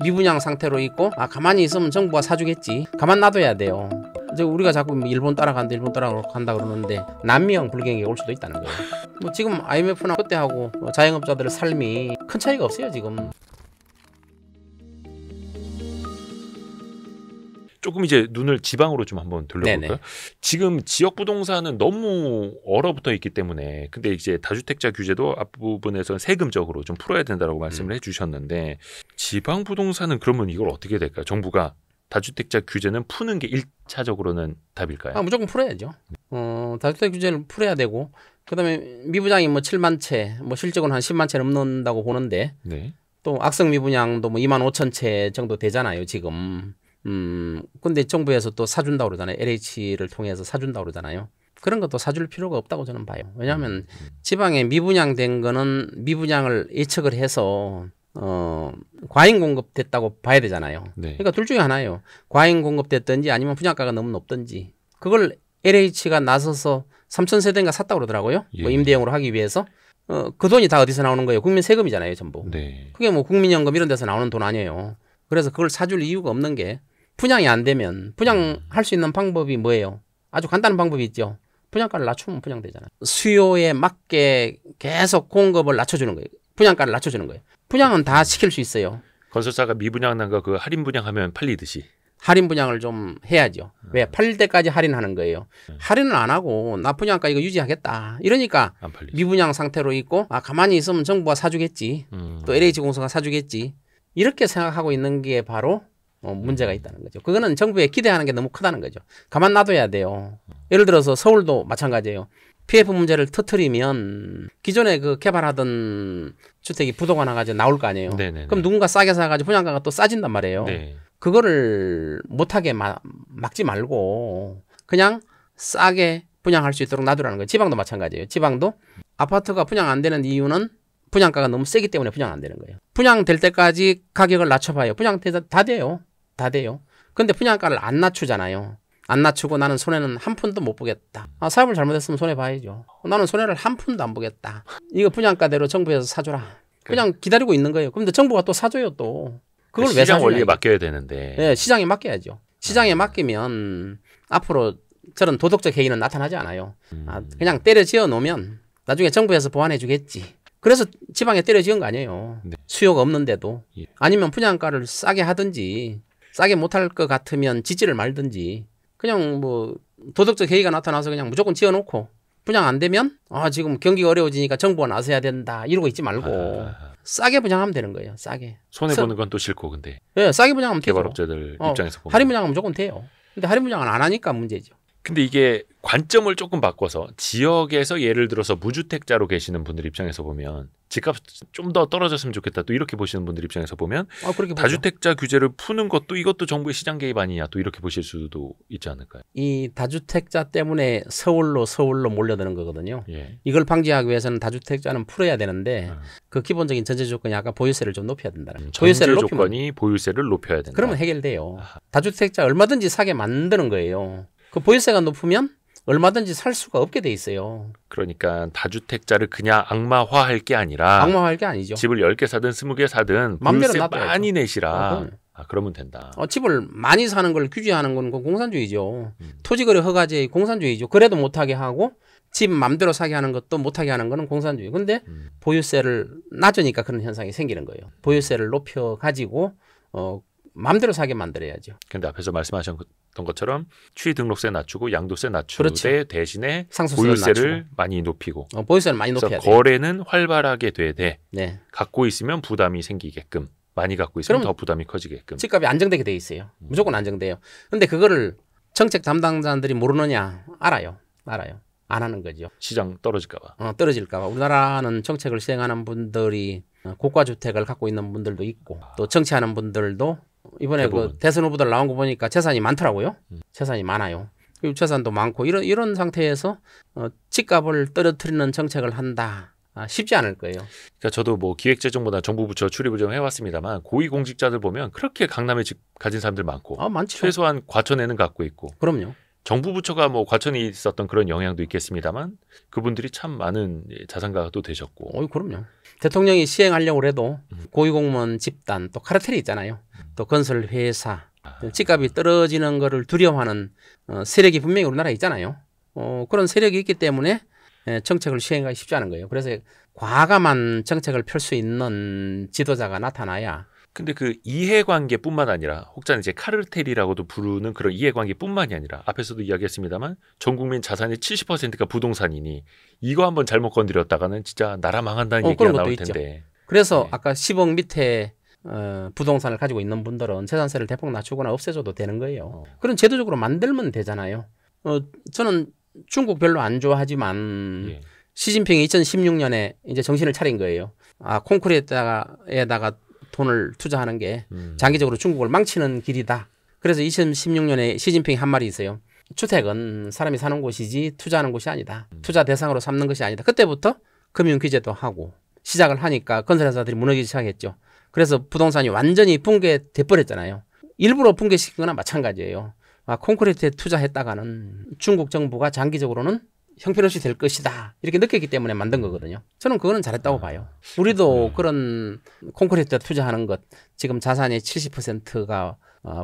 미분양 상태로 있고 가만히 있으면 정부가 사주겠지. 가만 놔둬야 돼요. 이제 우리가 자꾸 일본 따라간다 일본 따라간다 그러는데 난미형 불경기가 올 수도 있다는 거예요. 뭐 지금 IMF나 그때하고 자영업자들의 삶이 큰 차이가 없어요 지금. 조금 이제 눈을 지방으로 좀 한번 돌려볼까요? 네네. 지금 지역 부동산은 너무 얼어붙어 있기 때문에 근데 이제 다주택자 규제도 앞부분에서 세금적으로 좀 풀어야 된다고 말씀을 해주셨는데 지방 부동산은 그러면 이걸 어떻게 될까요? 정부가 다주택자 규제는 푸는 게 1차적으로는 답일까요? 무조건 풀어야죠. 다주택 규제를 풀어야 되고 그다음에 미분양이 뭐 7만 채, 뭐 실적은 한 10만 채 넘는다고 보는데 네. 또 악성 미분양도 뭐 2만 5천 채 정도 되잖아요 지금. 근데 정부에서 또 사준다고 그러잖아요. LH를 통해서 사준다고 그러잖아요. 그런 것도 사줄 필요가 없다고 저는 봐요. 왜냐하면 지방에 미분양된 거는 미분양을 예측을 해서 과잉 공급됐다고 봐야 되잖아요. 네. 그러니까 둘 중에 하나예요. 과잉 공급됐든지 아니면 분양가가 너무 높든지. 그걸 LH가 나서서 3,000세대인가 샀다고 그러더라고요. 예. 뭐 임대용으로 하기 위해서. 그 돈이 다 어디서 나오는 거예요? 국민 세금이잖아요, 전부. 네. 그게 뭐 국민연금 이런 데서 나오는 돈 아니에요. 그래서 그걸 사줄 이유가 없는 게 분양이 안 되면 분양할 수 있는 방법이 뭐예요? 아주 간단한 방법이 있죠. 분양가를 낮추면 분양되잖아요. 수요에 맞게 계속 공급을 낮춰주는 거예요. 분양가를 낮춰주는 거예요. 분양은 다 시킬 수 있어요. 건설사가 미분양 난 거 그 할인 분양하면 팔리듯이. 할인 분양을 좀 해야죠. 왜? 팔릴 때까지 할인하는 거예요. 할인을 안 하고 나 분양가 이거 유지하겠다. 이러니까 안 팔리죠. 미분양 상태로 있고 가만히 있으면 정부가 사주겠지. 또 LH공사가 사주겠지. 이렇게 생각하고 있는 게 바로 문제가 있다는 거죠. 그거는 정부에 기대하는 게 너무 크다는 거죠. 가만 놔둬야 돼요. 예를 들어서 서울도 마찬가지예요. PF 문제를 터트리면 기존에 그 개발하던 주택이 부도가 나가지고 나올 거 아니에요. 네네네. 그럼 누군가 싸게 사가지고 분양가가 또 싸진단 말이에요. 네. 그거를 못하게 막지 말고 그냥 싸게 분양할 수 있도록 놔두라는 거예요. 지방도 마찬가지예요. 지방도 아파트가 분양 안 되는 이유는 분양가가 너무 세기 때문에 분양 안 되는 거예요. 분양될 때까지 가격을 낮춰봐요. 분양 다 돼요. 다 돼요. 근데 분양가를 안 낮추잖아요. 안 낮추고 나는 손해는 한 푼도 못 보겠다. 사업을 잘못했으면 손해 봐야죠. 나는 손해를 한 푼도 안 보겠다. 이거 분양가대로 정부에서 사줘라. 그냥 기다리고 있는 거예요. 근데 정부가 또 사줘요 또. 그걸 왜 시장 사주냐. 원리에 맡겨야 되는데. 네, 시장에 맡겨야죠. 시장에 맡기면 앞으로 저런 도덕적 해이는 나타나지 않아요. 그냥 때려 지어 놓으면 나중에 정부에서 보완해 주겠지. 그래서 지방에 때려 지은 거 아니에요. 네. 수요가 없는데도. 예. 아니면 분양가를 싸게 하든지 싸게 못할 것 같으면 짓지를 말든지 그냥 뭐 도덕적 해이가 나타나서 그냥 무조건 지어놓고 분양 안 되면 지금 경기가 어려워지니까 정부가 나서야 된다 이러고 있지 말고 싸게 분양하면 되는 거예요. 싸게. 손해보는 건 또 싫고 근데. 네, 싸게 분양하면 되죠. 개발업자들 입장에서 보면. 할인 분양하면 무조건 돼요. 근데 할인 분양을 안 하니까 문제죠. 근데 이게 관점을 조금 바꿔서 지역에서 예를 들어서 무주택자로 계시는 분들 입장에서 보면 집값 좀 더 떨어졌으면 좋겠다 또 이렇게 보시는 분들 입장에서 보면 그렇게 다주택자 규제를 푸는 것도 이것도 정부의 시장 개입 아니냐 또 이렇게 보실 수도 있지 않을까요? 이 다주택자 때문에 서울로 몰려드는 거거든요. 예. 이걸 방지하기 위해서는 다주택자는 풀어야 되는데 그 기본적인 전제 조건이 아까 보유세를 좀 높여야 된다는 보유세를 조건이 보유세를 높여야 된다. 그러면 해결돼요. 다주택자 얼마든지 사게 만드는 거예요. 그 보유세가 높으면 얼마든지 살 수가 없게 돼 있어요. 그러니까 다주택자를 그냥 악마화할 게 아니라 악마화할 게 아니죠. 집을 10개 사든 20개 사든 보유세 많이 내시라. 그러면 된다. 집을 많이 사는 걸 규제하는 건 공산주의죠. 토지거래 허가제의 공산주의죠. 그래도 못하게 하고 집 맘대로 사게 하는 것도 못하게 하는 거는 공산주의. 근데 보유세를 낮으니까 그런 현상이 생기는 거예요. 보유세를 높여가지고 맘대로 사게 만들어야죠. 근데 앞에서 말씀하셨던 것처럼 취등록세 낮추고 양도세 낮추되 그렇죠. 대신에 보유세를 낮추고. 많이 높이고 보유세를 많이 높여야 돼요. 거래는 활발하게 되되 네. 갖고 있으면 부담이 생기게끔 많이 갖고 있으면 더 부담이 커지게끔 집값이 안정되게 돼 있어요. 무조건 안정돼요. 근데 그거를 정책 담당자들이 모르느냐? 알아요. 안 하는 거죠. 시장 떨어질까 봐. 떨어질까 봐. 우리나라는 정책을 시행하는 분들이 고가 주택을 갖고 있는 분들도 있고 또 정치하는 분들도 이번에 대부분. 그 대선 후보들 나온 거 보니까 재산이 많더라고요. 재산이 많아요. 그리고 재산도 많고 이런 상태에서 집값을 떨어뜨리는 정책을 한다. 쉽지 않을 거예요. 그러니까 저도 뭐 기획재정보다 정부 부처 출입을 좀 해왔습니다만 고위공직자들 보면 그렇게 강남에 집 가진 사람들 많고 많죠. 최소한 과천에는 갖고 있고 그럼요. 정부 부처가 뭐 과천이 있었던 그런 영향도 있겠습니다만 그분들이 참 많은 자산가가 또 되셨고. 그럼요. 대통령이 시행하려고 해도 고위공무원 집단 또 카르텔이 있잖아요. 또 건설 회사, 집값이 떨어지는 거를 두려워하는 세력이 분명히 우리나라에 있잖아요. 그런 세력이 있기 때문에 정책을 시행하기 쉽지 않은 거예요. 그래서 과감한 정책을 펼 수 있는 지도자가 나타나야. 근데 그 이해관계뿐만 아니라 혹자는 이제 카르텔이라고도 부르는 그런 이해관계뿐만이 아니라 앞에서도 이야기했습니다만 전 국민 자산의 70%가 부동산이니 이거 한번 잘못 건드렸다가는 진짜 나라 망한다는 얘기가 나올 텐데. 그래서 네. 아까 10억 밑에 부동산을 가지고 있는 분들은 재산세를 대폭 낮추거나 없애줘도 되는 거예요. 그런 제도적으로 만들면 되잖아요. 저는 중국 별로 안 좋아하지만 예. 시진핑이 2016년에 이제 정신을 차린 거예요. 콘크리트에다가 돈을 투자하는 게 장기적으로 중국을 망치는 길이다. 그래서 2016년에 시진핑이 한 말이 있어요. 주택은 사람이 사는 곳이지 투자하는 곳이 아니다. 투자 대상으로 삼는 것이 아니다. 그때부터 금융 규제도 하고 시작을 하니까 건설회사들이 무너지기 시작했죠. 그래서 부동산이 완전히 붕괴돼 버렸잖아요. 일부러 붕괴시킨 거나 마찬가지예요. 콘크리트에 투자했다가는 중국 정부가 장기적으로는 형편없이 될 것이다. 이렇게 느꼈기 때문에 만든 거거든요. 저는 그거는 잘했다고 봐요. 우리도 그런 콘크리트에 투자하는 것, 지금 자산의 70%가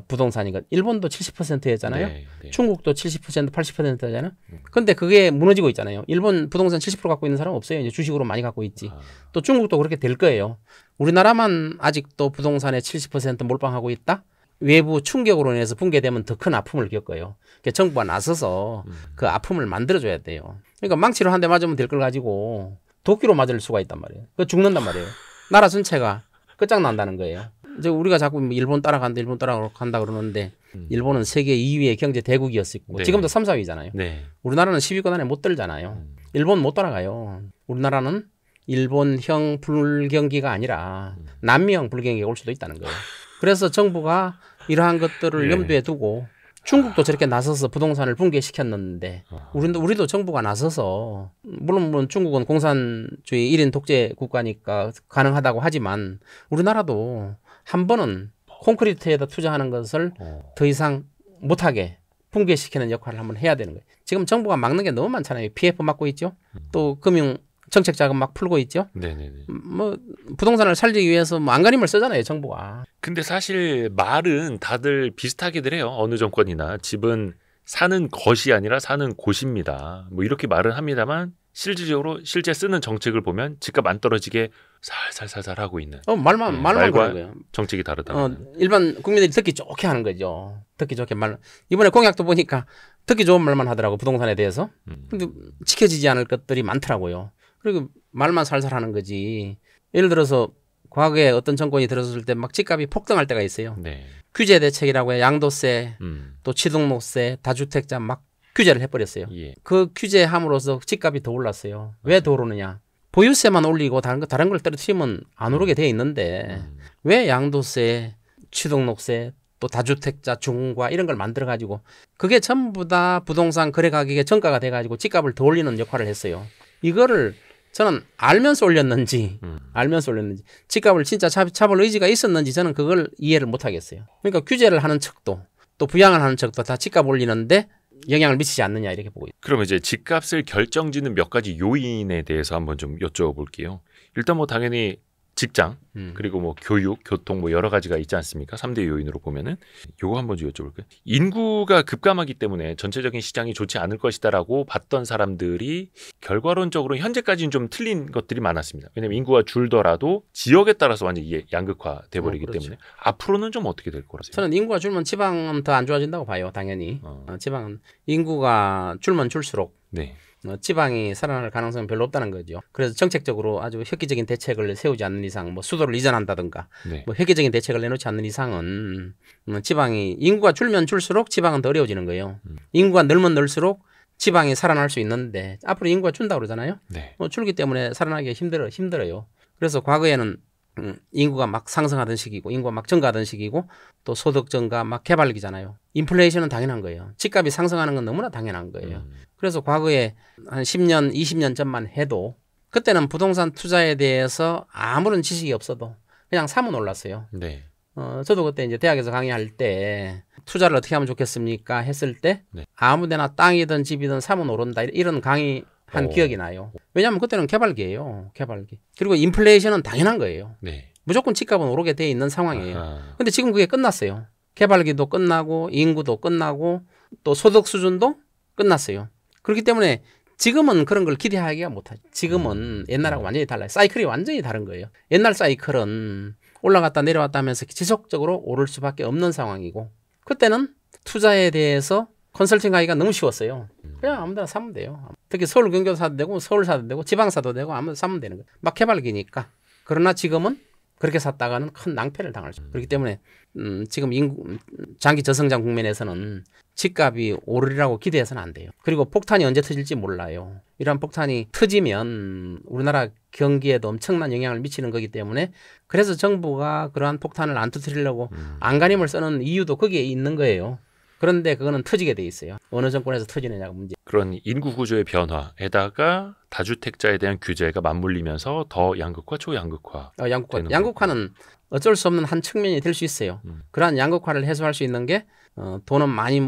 부동산이니까 일본도 70%였잖아요. 네, 네. 중국도 70%, 80%잖아요. 근데 그게 무너지고 있잖아요. 일본 부동산 70% 갖고 있는 사람은 없어요. 이제 주식으로 많이 갖고 있지. 또 중국도 그렇게 될 거예요. 우리나라만 아직도 부동산의 70% 몰빵하고 있다? 외부 충격으로 인해서 붕괴되면 더 큰 아픔을 겪어요. 그러니까 정부가 나서서 그 아픔을 만들어줘야 돼요. 그러니까 망치로 한 대 맞으면 될 걸 가지고 도끼로 맞을 수가 있단 말이에요. 그 죽는단 말이에요. 나라 전체가 끝장난다는 거예요. 이제 우리가 자꾸 일본 따라간다 그러는데 일본은 세계 2위의 경제 대국이었었고 네. 지금도 3, 4위잖아요. 네. 우리나라는 10위권 안에 못 들잖아요. 일본 못 따라가요. 우리나라는 일본형 불경기가 아니라 남미형 불경기가 올 수도 있다는 거예요. 그래서 정부가 이러한 것들을 네. 염두에 두고 중국도 저렇게 나서서 부동산을 붕괴시켰는데 우리도 정부가 나서서 물론 중국은 공산주의 1인 독재 국가니까 가능하다고 하지만 우리나라도 한 번은 콘크리트에다 투자하는 것을 더 이상 못하게 붕괴시키는 역할을 한번 해야 되는 거예요. 지금 정부가 막는 게 너무 많잖아요. PF 막고 있죠. 또 금융 정책 자금 막 풀고 있죠. 네네네. 뭐 부동산을 살리기 위해서 뭐 안간힘을 쓰잖아요, 정부가. 근데 사실 말은 다들 비슷하게들 해요. 어느 정권이나 집은 사는 것이 아니라 사는 곳입니다. 뭐 이렇게 말은 합니다만 실질적으로 실제 쓰는 정책을 보면 집값 안 떨어지게 살살살살 하고 있는. 말만 말과 그런 거예요. 정책이 다르다. 일반 국민들이 듣기 좋게 하는 거죠. 듣기 좋게 말. 이번에 공약도 보니까 듣기 좋은 말만 하더라고 부동산에 대해서. 근데 지켜지지 않을 것들이 많더라고요. 그리고 말만 살살 하는 거지. 예를 들어서 과거에 어떤 정권이 들어섰을 때 막 집값이 폭등할 때가 있어요. 네. 규제 대책이라고 해. 양도세, 또 취등록세, 다주택자 막 규제를 해버렸어요. 예. 그 규제함으로써 집값이 더 올랐어요. 왜 더 오르느냐? 보유세만 올리고 다른 걸 떨어뜨리면 안 오르게 돼 있는데 왜 양도세, 취등록세, 또 다주택자 중과 이런 걸 만들어 가지고 그게 전부 다 부동산 거래 가격의 정가가 돼 가지고 집값을 더 올리는 역할을 했어요. 이거를 저는 알면서 올렸는지 집값을 진짜 잡을 의지가 있었는지 저는 그걸 이해를 못 하겠어요. 그러니까 규제를 하는 척도 또 부양을 하는 척도 다 집값 올리는데 영향을 미치지 않느냐 이렇게 보고 있어요. 그럼 이제 집값을 결정짓는 몇 가지 요인에 대해서 한번 좀 여쭤볼게요. 일단 뭐 당연히 직장 그리고 뭐 교육, 교통 뭐 여러 가지가 있지 않습니까? 3대 요인으로 보면은 요거 한번 좀 여쭤볼게요. 인구가 급감하기 때문에 전체적인 시장이 좋지 않을 것이다라고 봤던 사람들이 결과론적으로 현재까지는 좀 틀린 것들이 많았습니다. 왜냐하면 인구가 줄더라도 지역에 따라서 완전히 양극화돼 버리기 그렇죠. 때문에 앞으로는 좀 어떻게 될 거라세요? 저는 인구가 줄면 지방은 더 안 좋아진다고 봐요. 당연히 지방은 인구가 줄면 줄수록 네. 지방이 살아날 가능성은 별로 없다는 거죠. 그래서 정책적으로 아주 획기적인 대책을 세우지 않는 이상, 뭐 수도를 이전한다든가, 네. 뭐 획기적인 대책을 내놓지 않는 이상은 지방이 인구가 줄면 줄수록 지방은 더 어려워지는 거예요. 인구가 늘면 늘수록 지방이 살아날 수 있는데 앞으로 인구가 준다고 그러잖아요. 네. 줄기 때문에 살아나기가 힘들어요. 그래서 과거에는 인구가 막 상승하던 시기고 인구가 막 증가하던 시기고 또 소득 증가 막 개발기잖아요. 인플레이션은 당연한 거예요. 집값이 상승하는 건 너무나 당연한 거예요. 그래서 과거에 한 10년, 20년 전만 해도 그때는 부동산 투자에 대해서 아무런 지식이 없어도 그냥 사면 올랐어요. 네. 저도 그때 이제 대학에서 강의할 때 투자를 어떻게 하면 좋겠습니까 했을 때 네. 아무데나 땅이든 집이든 사면 오른다 이런 강의 한 기억이 나요. 왜냐하면 그때는 개발기예요. 개발기. 그리고 인플레이션은 당연한 거예요. 네. 무조건 집값은 오르게 돼 있는 상황이에요. 아하. 근데 지금 그게 끝났어요. 개발기도 끝나고 인구도 끝나고 또 소득 수준도 끝났어요. 그렇기 때문에 지금은 그런 걸 기대하기가 못하죠. 지금은 옛날하고 완전히 달라요. 사이클이 완전히 다른 거예요. 옛날 사이클은 올라갔다 내려왔다 하면서 지속적으로 오를 수밖에 없는 상황이고 그때는 투자에 대해서 컨설팅 하기가 너무 쉬웠어요. 그냥 아무데나 사면 돼요. 특히 서울 경기도 사도 되고 서울 사도 되고 지방 사도 되고 아무데나 사면 되는 거예요. 막 개발기니까. 그러나 지금은 그렇게 샀다가는 큰 낭패를 당할 수 있어요. 그렇기 때문에 지금 장기 저성장 국면에서는 집값이 오르리라고 기대해서는 안 돼요. 그리고 폭탄이 언제 터질지 몰라요. 이러한 폭탄이 터지면 우리나라 경기에도 엄청난 영향을 미치는 거기 때문에 그래서 정부가 그러한 폭탄을 안 터뜨리려고 안간힘을 쓰는 이유도 거기에 있는 거예요. 그런데 그거는 터지게 돼 있어요. 어느 정권에서 터지느냐가 문제. 그런 인구 구조의 변화에다가 다주택자에 대한 규제가 맞물리면서 더 양극화, 초양극화. 양극화는 어쩔 수 없는 한 측면이 될 수 있어요. 그러한 양극화를 해소할 수 있는 게 돈은 많이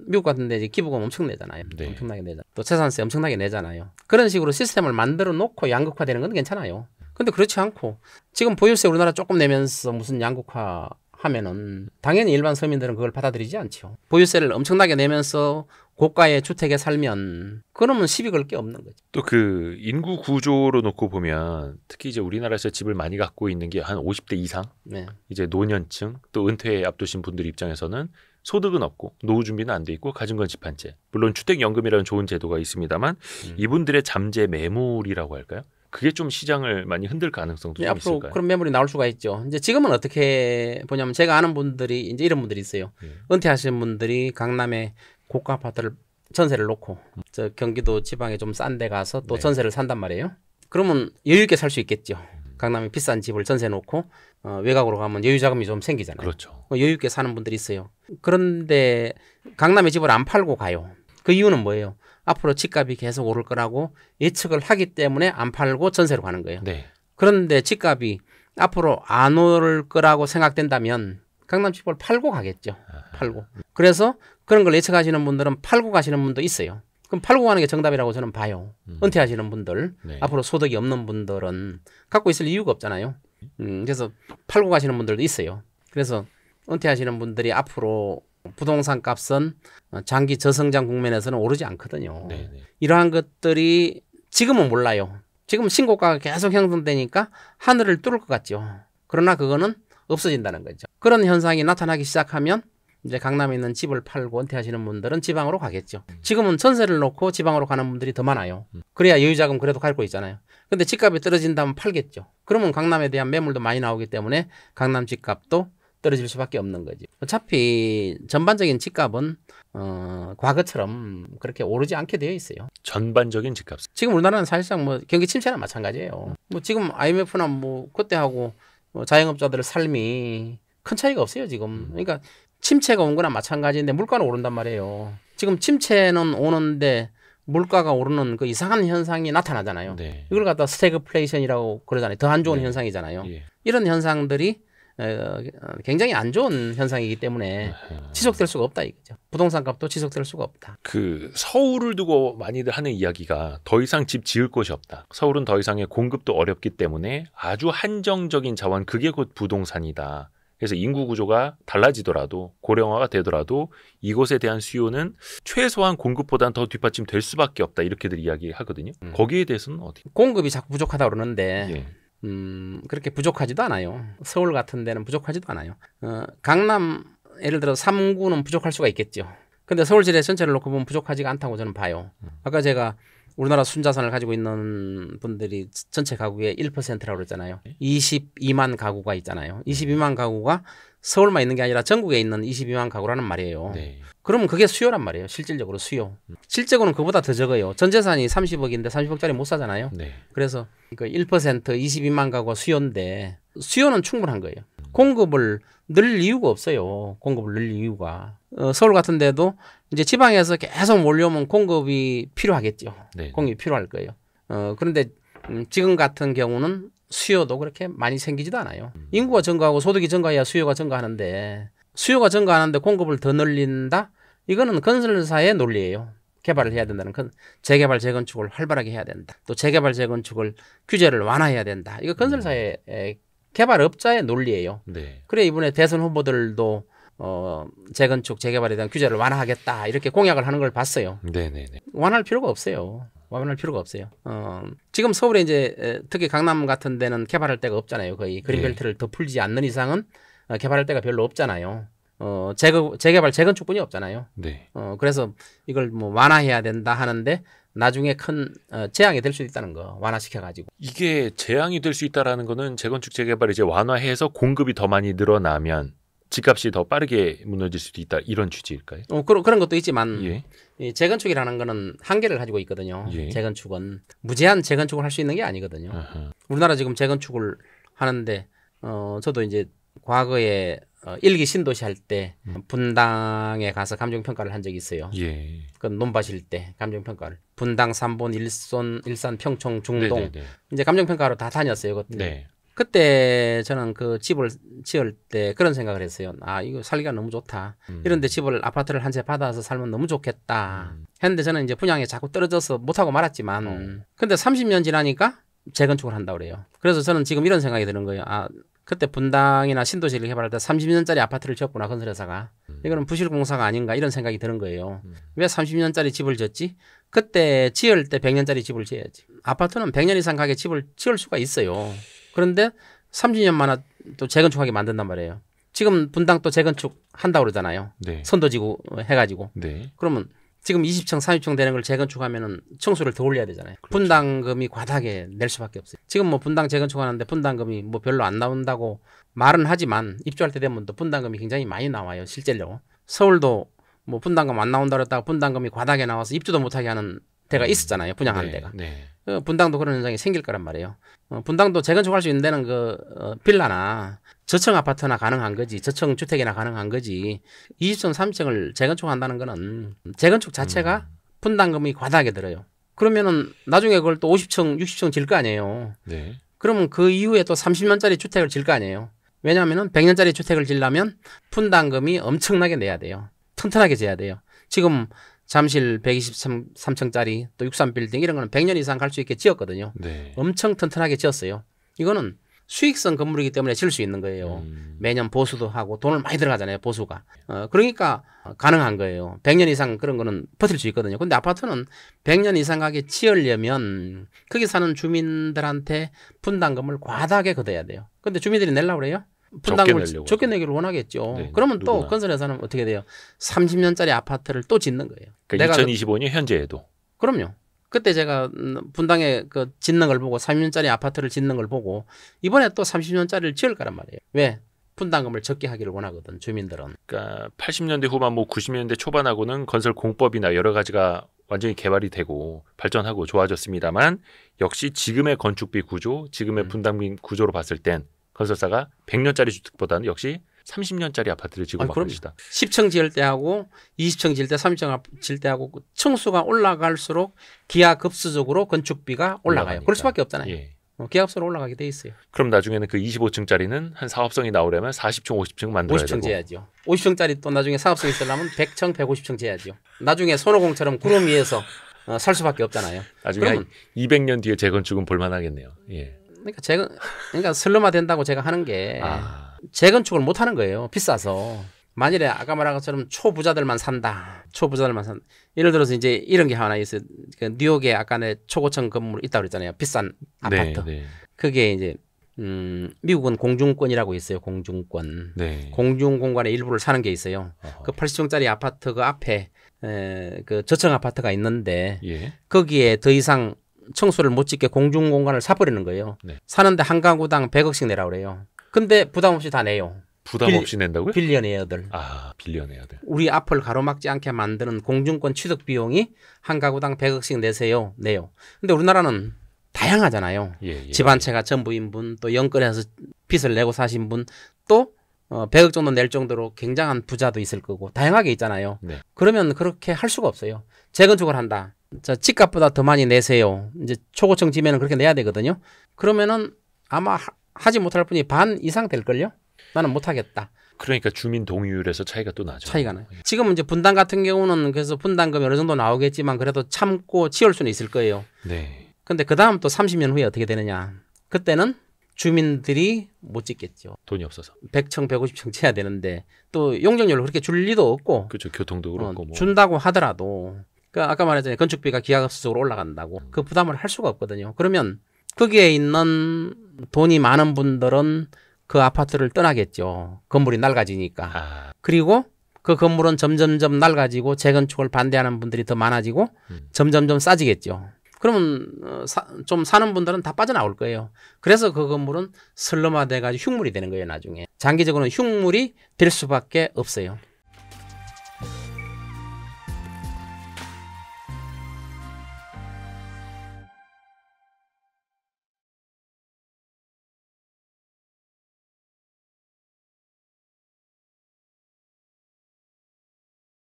미국 같은 데 기부금 엄청 내잖아요. 네. 엄청나게 내잖아요. 또 재산세 엄청나게 내잖아요. 그런 식으로 시스템을 만들어 놓고 양극화되는 건 괜찮아요. 근데 그렇지 않고 지금 보유세 우리나라 조금 내면서 무슨 양극화 하면은 당연히 일반 서민들은 그걸 받아들이지 않죠. 보유세를 엄청나게 내면서 고가의 주택에 살면 그러면 시비 걸 게 없는 거죠. 또 그 인구 구조로 놓고 보면 특히 이제 우리나라에서 집을 많이 갖고 있는 게 한 50대 이상, 네. 이제 노년층 또 은퇴에 앞두신 분들 입장에서는 소득은 없고 노후 준비는 안 돼 있고 가진 건 집 한 채. 물론 주택연금이라는 좋은 제도가 있습니다만 이분들의 잠재 매물이라고 할까요? 그게 좀 시장을 많이 흔들 가능성도 좀 앞으로 있을까요? 그런 매물이 나올 수가 있죠. 이제 지금은 어떻게 보냐면 제가 아는 분들이 이제 이런 분들이 있어요. 은퇴하시는 분들이 강남에 고가 아파트를 전세를 놓고 저 경기도 지방에 좀 싼 데 가서 또 네. 전세를 산단 말이에요. 그러면 여유 있게 살 수 있겠죠. 강남에 비싼 집을 전세 놓고 외곽으로 가면 여유 자금이 좀 생기잖아요. 그렇죠. 여유 있게 사는 분들이 있어요. 그런데 강남에 집을 안 팔고 가요. 그 이유는 뭐예요? 앞으로 집값이 계속 오를 거라고 예측을 하기 때문에 안 팔고 전세로 가는 거예요. 네. 그런데 집값이 앞으로 안 오를 거라고 생각된다면 강남 집을 팔고 가겠죠. 팔고. 그래서 그런 걸 예측하시는 분들은 팔고 가시는 분도 있어요. 그럼 팔고 가는 게 정답이라고 저는 봐요. 은퇴하시는 분들, 네. 앞으로 소득이 없는 분들은 갖고 있을 이유가 없잖아요. 그래서 팔고 가시는 분들도 있어요. 그래서 은퇴하시는 분들이 앞으로 부동산 값은 장기 저성장 국면에서는 오르지 않거든요. 네, 네. 이러한 것들이 지금은 몰라요. 지금 신고가가 계속 형성되니까 하늘을 뚫을 것 같죠. 그러나 그거는 없어진다는 거죠. 그런 현상이 나타나기 시작하면 이제 강남에 있는 집을 팔고 은퇴하시는 분들은 지방으로 가겠죠. 지금은 전세를 놓고 지방으로 가는 분들이 더 많아요. 그래야 여유자금 그래도 갖고 있잖아요. 근데 집값이 떨어진다면 팔겠죠. 그러면 강남에 대한 매물도 많이 나오기 때문에 강남 집값도 떨어질 수밖에 없는 거지. 어차피 전반적인 집값은 과거처럼 그렇게 오르지 않게 되어 있어요. 전반적인 집값. 지금 우리나라는 사실상 뭐 경기 침체나 마찬가지예요. 뭐 지금 IMF나 뭐 그때하고 뭐 자영업자들의 삶이 큰 차이가 없어요 지금. 그러니까 침체가 온 거나 마찬가지인데 물가는 오른단 말이에요. 지금 침체는 오는데 물가가 오르는 그 이상한 현상이 나타나잖아요. 네. 이걸 갖다 스태그플레이션이라고 그러잖아요. 더 안 좋은 네. 현상이잖아요. 예. 이런 현상들이 굉장히 안 좋은 현상이기 때문에 지속될 수가 없다 이거죠. 부동산 값도 지속될 수가 없다. 그 서울을 두고 많이들 하는 이야기가 더 이상 집 지을 곳이 없다. 서울은 더 이상의 공급도 어렵기 때문에 아주 한정적인 자원 그게 곧 부동산이다. 그래서 인구 구조가 달라지더라도 고령화가 되더라도 이곳에 대한 수요는 최소한 공급보다는 더 뒷받침될 수밖에 없다. 이렇게들 이야기하거든요. 거기에 대해서는 어떻게? 공급이 자꾸 부족하다고 그러는데 예. 그렇게 부족하지도 않아요. 서울 같은 데는 부족하지도 않아요. 강남 예를 들어 3구는 부족할 수가 있겠죠. 근데 서울 지대 전체를 놓고 보면 부족하지가 않다고 저는 봐요. 아까 제가 우리나라 순자산을 가지고 있는 분들이 전체 가구의 1%라고 그랬잖아요. 22만 가구가 있잖아요. 22만 가구가 서울만 있는 게 아니라 전국에 있는 22만 가구라는 말이에요. 네. 그러면 그게 수요란 말이에요. 실질적으로 수요. 실제로는 그보다 더 적어요. 전 재산이 30억인데 30억짜리 못 사잖아요. 네. 그래서 그 1% 22만 가구가 수요인데 수요는 충분한 거예요. 공급을 늘 이유가 없어요. 공급을 늘 이유가. 서울 같은 데도 이제 지방에서 계속 몰려오면 공급이 필요하겠죠. 네. 공급이 필요할 거예요. 그런데 지금 같은 경우는 수요도 그렇게 많이 생기지도 않아요. 인구가 증가하고 소득이 증가해야 수요가 증가하는데 수요가 증가하는데 공급을 더 늘린다? 이거는 건설사의 논리예요. 개발을 해야 된다는 건 재개발 재건축을 활발하게 해야 된다. 또 재개발 재건축을 규제를 완화해야 된다. 이거 건설사의 개발업자의 논리예요. 네. 그래 이번에 대선 후보들도 재건축, 재개발에 대한 규제를 완화하겠다 이렇게 공약을 하는 걸 봤어요. 네네네. 완화할 필요가 없어요. 완화할 필요가 없어요. 지금 서울에 이제 특히 강남 같은 데는 개발할 데가 없잖아요. 거의 그린벨트를 더 풀지 않는 이상은 개발할 데가 별로 없잖아요. 재개발, 재건축뿐이 없잖아요. 네. 그래서 이걸 뭐 완화해야 된다 하는데 나중에 큰 재앙이 될 수도 있다는 거 완화시켜가지고. 이게 재앙이 될 수 있다라는 거는 재건축 재개발을 이제 완화해서 공급이 더 많이 늘어나면 집값이 더 빠르게 무너질 수도 있다 이런 취지일까요? 그런 것도 있지만 예. 이 재건축이라는 거는 한계를 가지고 있거든요. 예. 재건축은 무제한 재건축을 할 수 있는 게 아니거든요. 아하. 우리나라 지금 재건축을 하는데 저도 이제 과거에 일기 신도시 할 때 분당에 가서 감정평가를 한 적이 있어요. 예. 그 논밭일 때 감정평가를 분당, 삼본, 일산, 평촌, 중동 네네네. 이제 감정평가로 다 다녔어요. 그때. 네. 그때 저는 그 집을 지을 때 그런 생각을 했어요. 아, 이거 살기가 너무 좋다. 이런데 아파트를 한 채 받아서 살면 너무 좋겠다. 했는데 저는 이제 분양에 자꾸 떨어져서 못하고 말았지만 근데 30년 지나니까 재건축을 한다고 그래요. 그래서 저는 지금 이런 생각이 드는 거예요. 아, 그때 분당이나 신도시를 개발할 때 30년짜리 아파트를 지었구나, 건설회사가. 이거는 부실공사가 아닌가 이런 생각이 드는 거예요. 왜 30년짜리 집을 지었지? 그때 지을 때 100년짜리 집을 지어야지. 아파트는 100년 이상 가게 집을 지을 수가 있어요. 그런데 30년 만에 또 재건축하게 만든단 말이에요. 지금 분당 또 재건축 한다고 그러잖아요. 네. 선도지구 해가지고. 네. 그러면 지금 20층, 30층 되는 걸 재건축하면은 층수를 더 올려야 되잖아요. 그렇죠. 분담금이 과다하게 낼 수밖에 없어요. 지금 뭐 분당 재건축하는데 분담금이 뭐 별로 안 나온다고 말은 하지만 입주할 때 되면 또 분담금이 굉장히 많이 나와요. 실제로. 서울도 뭐 분담금 안 나온다 그랬다가 분담금이 과다하게 나와서 입주도 못하게 하는 데가 있었잖아요. 분양하는 데가. 네. 분당도 그런 현상이 생길 거란 말이에요. 분당도 재건축할 수 있는 데는 빌라나 저층 아파트나 가능한 거지, 저층 주택이나 가능한 거지. 20층, 30층을 재건축한다는 거는 재건축 자체가 분담금이 과다하게 들어요. 그러면은 나중에 그걸 또 50층, 60층 질 거 아니에요. 네. 그러면 그 이후에 또 30년짜리 주택을 질 거 아니에요. 왜냐하면은 100년짜리 주택을 지려면 분담금이 엄청나게 내야 돼요. 튼튼하게 재야 돼요. 지금 잠실 123층짜리 또 63빌딩 이런 거는 100년 이상 갈 수 있게 지었거든요. 네. 엄청 튼튼하게 지었어요. 이거는 수익성 건물이기 때문에 질 수 있는 거예요. 매년 보수도 하고 돈을 많이 들어가잖아요. 보수가. 그러니까 가능한 거예요. 100년 이상 그런 거는 버틸 수 있거든요. 근데 아파트는 100년 이상 가게 지으려면 거기 사는 주민들한테 분담금을 과다하게 걷어야 돼요. 근데 주민들이 내려고 그래요? 분담금을 적게 내기를 원하겠죠. 네, 그러면 누구나. 또 건설회사는 어떻게 돼요? 30년짜리 아파트를 또 짓는 거예요. 그러니까 2025년 현재에도. 그럼요. 그때 제가 분당에 그 짓는 걸 보고 30년짜리 아파트를 짓는 걸 보고 이번에 또 30년짜리를 지을 거란 말이에요. 왜? 분담금을 적게 하기를 원하거든 주민들은. 그러니까 80년대 후반 뭐 90년대 초반하고는 건설 공법이나 여러 가지가 완전히 개발이 되고 발전하고 좋아졌습니다만 역시 지금의 건축비 구조, 지금의 분담금 구조로 봤을 땐 건설사가 100년짜리 주택보다는 역시 30년짜리 아파트를 지고 막 것이다. 10층 지을 때하고 20층 지을 때 30층 지을 때하고 층수가 올라갈수록 기하급수적으로 건축비가 올라가요. 그럴 수밖에 없잖아요. 예. 기하급수로 올라가게 돼 있어요. 그럼 나중에는 그 25층짜리는 한 사업성이 나오려면 40층, 50층 만들어야 50층 되고. 재야죠. 50층짜리 또 나중에 사업성이 있으려면 100층, 150층 재야죠. 나중에 손오공처럼 구름 위에서 살 수밖에 없잖아요. 나중에 한 200년 뒤에 재건축은 볼만하겠네요. 예. 그러니까 슬럼화 된다고 제가 하는 게 재건축을 못 하는 거예요. 비싸서. 만일에 아까 말한 것처럼 초부자들만 산다. 예를 들어서 이제 이런 게 하나 있어요. 그 뉴욕에 아까 내 초고층 건물 있다고 그랬잖아요. 비싼 아파트. 네. 그게 이제 미국은 공중권이라고 있어요. 공중권. 네. 공중공간의 일부를 사는 게 있어요. 그 80층짜리 아파트 그 앞에 그 저층 아파트가 있는데 예. 거기에 더 이상 청소를 못 짓게 공중공간을 사버리는 거예요. 네. 사는데 한 가구당 100억씩 내라고 그래요. 근데 부담 없이 다 내요. 부담 없이 낸다고요? 빌리언웨어들. 빌리언웨어들. 우리 앞을 가로막지 않게 만드는 공중권 취득 비용이 한 가구당 100억씩 내요. 근데 우리나라는 다양하잖아요. 예. 집 한 채가 전부인 분, 또 연끌해서 빚을 내고 사신 분, 또 100억 정도 낼 정도로 굉장한 부자도 있을 거고 다양하게 있잖아요. 네. 그러면 그렇게 할 수가 없어요. 재건축을 한다. 자, 집값보다 더 많이 내세요. 이제 초고층 지면은 그렇게 내야 되거든요. 그러면은 아마 하지 못할 분이 반 이상 될걸요? 나는 못하겠다. 그러니까 주민 동의율에서 차이가 또 나죠. 차이가 나요. 지금은 이제 분당 같은 경우는 그래서 분담금이 어느 정도 나오겠지만 그래도 참고 지을 수는 있을 거예요. 네. 근데 그 다음 또 30년 후에 어떻게 되느냐. 그때는 주민들이 못 짓겠죠. 돈이 없어서. 100층, 150층 쳐야 되는데 또 용적률을 그렇게 줄 리도 없고 그렇죠. 교통도 그렇고 뭐. 준다고 하더라도 그 아까 말했잖아요. 건축비가 기하급수적으로 올라간다고. 그 부담을 할 수가 없거든요. 그러면 거기에 있는 돈이 많은 분들은 그 아파트를 떠나겠죠. 건물이 낫아지니까. 그리고 그 건물은 점점점 낡아지고 재건축을 반대하는 분들이 더 많아지고 점점점 싸지겠죠. 그러면 좀 사는 분들은 다 빠져나올 거예요. 그래서 그 건물은 슬럼화돼가지고 흉물이 되는 거예요. 나중에. 장기적으로는 흉물이 될 수밖에 없어요.